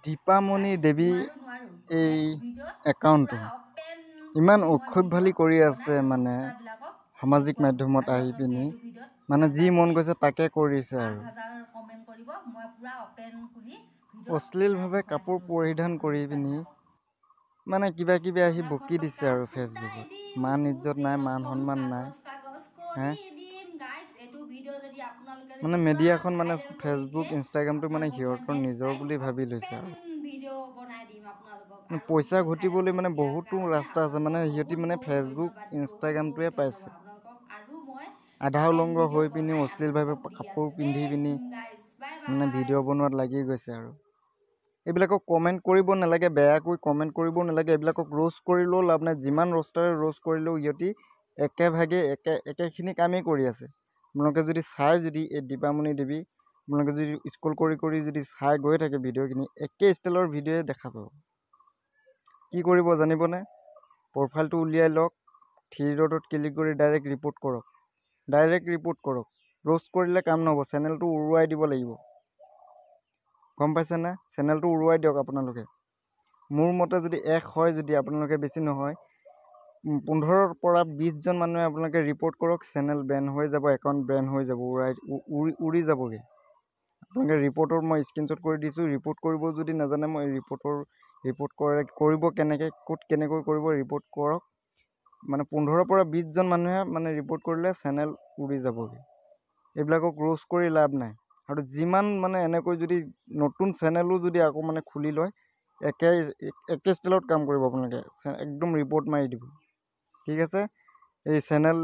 দীপামণি দেৱী এই একাউণ্টটো ইমান অসভ্যালি কৰি আছে, মানে সামাজিক মাধ্যমত আহি পিনি মানে যি মন গৈছে তাকে কৰিছে আৰু অশ্লীলভাৱে কাপোৰ পৰিধান কৰি পিনি মানে কিবা কিবি আহি বকি দিছে আৰু ফেচবুকত। মান ইজ্জত নাই, মান সন্মান নাই। মানে মিডিয়াখন মানে ফেচবুক ইনষ্টাগ্ৰামটো মানে সিহঁতৰ নিজৰ বুলি ভাবি লৈছে আৰু পইচা ঘটিবলৈ মানে বহুতো ৰাস্তা আছে। মানে সিহঁতি মানে ফেচবুক ইনষ্টাগ্ৰামটোৱে পাইছে। আধা উলংগ হৈ পিনি অশ্লীলভাৱে কাপোৰ পিন্ধি পিনি মানে ভিডিঅ' বনোৱাত লাগি গৈছে আৰু এইবিলাকক কমেণ্ট কৰিব নালাগে, বেয়াকৈ কমেণ্ট কৰিব নালাগে। এইবিলাকক ৰোষ্ট কৰিলেও লাভ নাই। যিমান ৰোষ্টাৰে ৰোষ্ট কৰিলেও সিহঁতি একেভাগে একেখিনি কামেই কৰি আছে। আপোনালোকে যদি চাই, যদি এই দীপামণি দেৱী আপোনালোকে যদি স্ক্ৰল কৰি যদি চাই গৈ থাকে ভিডিঅ'খিনি, একে ষ্টাইলৰ ভিডিঅ'য়ে দেখা পাব। কি কৰিব জানিবনে? প্ৰফাইলটো উলিয়াই লওক, 3 ডটত ক্লিক কৰি ডাইৰেক্ট ৰিপৰ্ট কৰক। ৰোষ্ট কৰিলে কাম নহ'ব, চেনেলটো উৰুৱাই দিব লাগিব। গম পাইছেনে? চেনেলটো উৰুৱাই দিয়ক আপোনালোকে। মোৰ মতে যদি হয়, যদি আপোনালোকে বেছি নহয় 15ৰ পৰা 20জন মানুহে আপোনালোকে ৰিপৰ্ট কৰক, চেনেল বেন হৈ যাব, একাউণ্ট বেন হৈ যাব, উৰি যাবগৈ। আপোনালোকে ৰিপৰ্টৰ মই স্ক্ৰীনশ্বট কৰি দিছোঁ। ৰিপৰ্ট কৰিব যদি নাজানে, মই ৰিপৰ্ট কৰিব কেনেকৈ, ক'ত কেনেকৈ কৰিব, ৰিপৰ্ট কৰক। মানে 15ৰ পৰা 20জন মানুহে মানে ৰিপৰ্ট কৰিলে চেনেল উৰি যাবগৈ। এইবিলাকক ৰোষ্ট কৰি লাভ নাই। আৰু যিমান মানে এনেকৈ যদি নতুন চেনেলো যদি আকৌ মানে খুলি লয়, একে ষ্টাইলত কাম কৰিব আপোনালোকে, একদম ৰিপৰ্ট মাৰি দিব। ঠিক আছে? এই চেনেল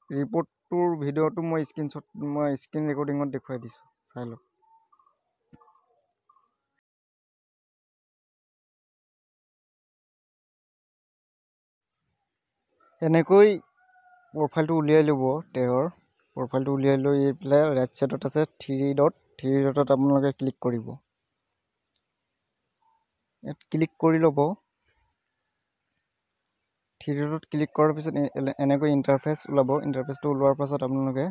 ৰিপৰ্টটোৰ ভিডিঅ'টো মই স্ক্ৰীন ৰেকৰ্ডিঙত দেখুৱাই দিছোঁ, চাই লওক। এনেকৈ প্ৰফাইলটো উলিয়াই ল'ব। তেওঁৰ প্ৰফাইলটো উলিয়াই লৈ পেলাই ৰাইট ছাইডত আছে 3 ডটত আপোনালোকে ক্লিক কৰিব। ইয়াত ক্লিক কৰি ল'ব। 3 ডটত ক্লিক কৰাৰ পিছত এনেকৈ ইণ্টাৰফেচ ওলাব। ইণ্টাৰফেচটো ওলোৱাৰ পাছত আপোনালোকে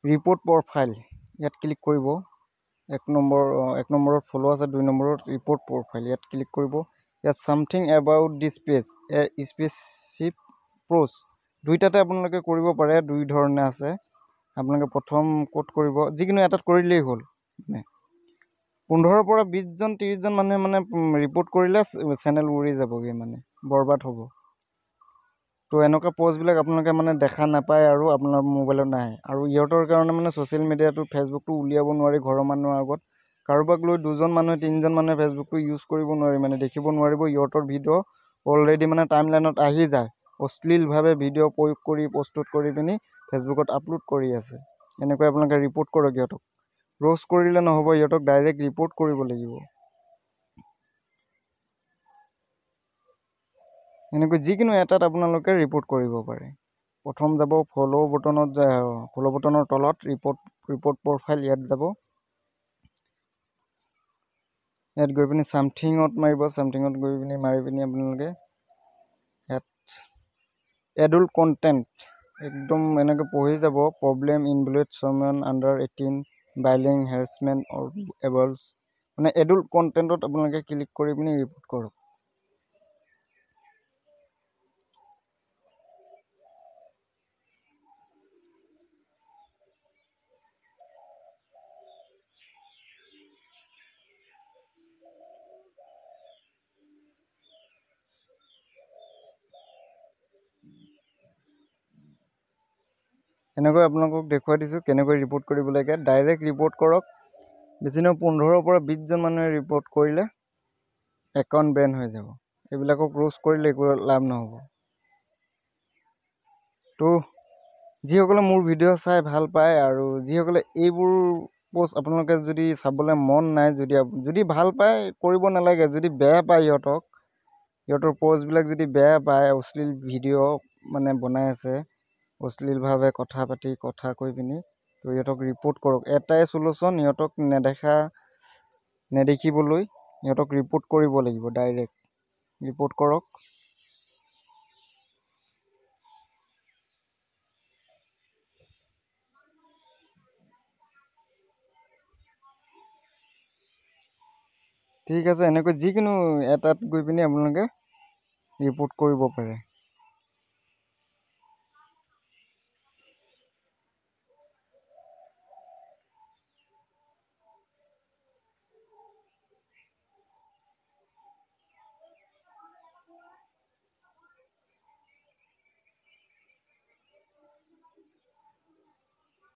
ৰিপৰ্ট প্ৰফাইল ইয়াত ক্লিক কৰিব। 1 নম্বৰত ফ'ল' আছে, 2 নম্বৰত ৰিপৰ্ট প্ৰফাইল ইয়াত ক্লিক কৰিব। ইয়াত something about this page, specific post, দুইটাতে আপোনালোকে কৰিব পাৰে। 2 ধৰণে আছে। আপোনালোকে প্ৰথম ক'ত কৰিব, যিকোনো এটাত কৰিলেই হ'ল। মানে 15ৰ পৰা 20জন 30জন মানুহে মানে ৰিপৰ্ট কৰিলে চেনেল উৰি যাবগৈ, মানে বৰবাদ হ'ব। তো এনেকুৱা পষ্টবিলাক আপোনালোকে মানে দেখা নাপায় আৰু আপোনাৰ মোবাইলত নাহে। আৰু ইহঁতৰ কাৰণে মানে ছ'চিয়েল মিডিয়াটো ফেচবুকটো উলিয়াব নোৱাৰি ঘৰৰ মানুহৰ আগত। কাৰোবাক লৈ 2জন মানুহে 3জন মানুহে ফেচবুকটো ইউজ কৰিব নোৱাৰি, মানে দেখিব নোৱাৰিব। ইহঁতৰ ভিডিঅ' অলৰেডি মানে টাইমলাইনত আহি যায়। অশ্লীলভাৱে ভিডিঅ' প্ৰস্তুত কৰি পিনি ফেচবুকত আপলোড কৰি আছে। এনেকৈ আপোনালোকে ৰিপৰ্ট কৰক ইহঁতক। ৰোষ্ট কৰিলে নহ'ব, ইহঁতক ডাইৰেক্ট ৰিপৰ্ট কৰিব লাগিব। এনেকৈ যিকোনো এটাত আপোনালোকে ৰিপৰ্ট কৰিব পাৰে। প্ৰথম যাব ফ'ল' বটনৰ তলত ৰিপৰ্ট প্ৰফাইল, ইয়াত যাব। ইয়াত গৈ পিনি ছামথিঙত মাৰিব। ছামথিঙত গৈ পিনি মাৰি পিনি আপোনালোকে ইয়াত এডাল্ট কণ্টেণ্ট একদম এনেকৈ পঢ়ি যাব। প্ৰব্লেম ইনভলভড চামৱান আণ্ডাৰ 18, বাইলিং, হেৰাছমেণ্ট অৰ এবল্ট, মানে এডাল্ট কণ্টেণ্টত আপোনালোকে ক্লিক কৰি পিনি ৰিপৰ্ট কৰক। এনেকৈ আপোনালোকক দেখুৱাই দিছোঁ কেনেকৈ ৰিপৰ্ট কৰিব লাগে। ডাইৰেক্ট ৰিপৰ্ট কৰক। বেছি নহয় 15ৰ পৰা 20জন মানুহে ৰিপৰ্ট কৰিলে একাউণ্ট বেন হৈ যাব। এইবিলাকক ৰোষ্ট কৰিলে একো লাভ নহ'ব। তো যিসকলে মোৰ ভিডিঅ' চাই ভাল পায় আৰু যিসকলে এইবোৰ পোষ্ট আপোনালোকে যদি চাবলৈ মন নাই, যদি ভাল পায় কৰিব নালাগে। যদি বেয়া পায় সিহঁতৰ পোষ্টবিলাক যদি বেয়া পায়, অশ্লীল ভিডিঅ' মানে বনাই আছে, অশ্লীলভাৱে কথা কৈ পিনি, তো সিহঁতক ৰিপৰ্ট কৰক। এটাই চলুশ্যন, সিহঁতক নেদেখিবলৈ সিহঁতক ৰিপৰ্ট কৰিব লাগিব। ডাইৰেক্ট ৰিপৰ্ট কৰক। ঠিক আছে, এনেকৈ যিকোনো এটাত গৈ পিনি আপোনালোকে ৰিপৰ্ট কৰিব পাৰে।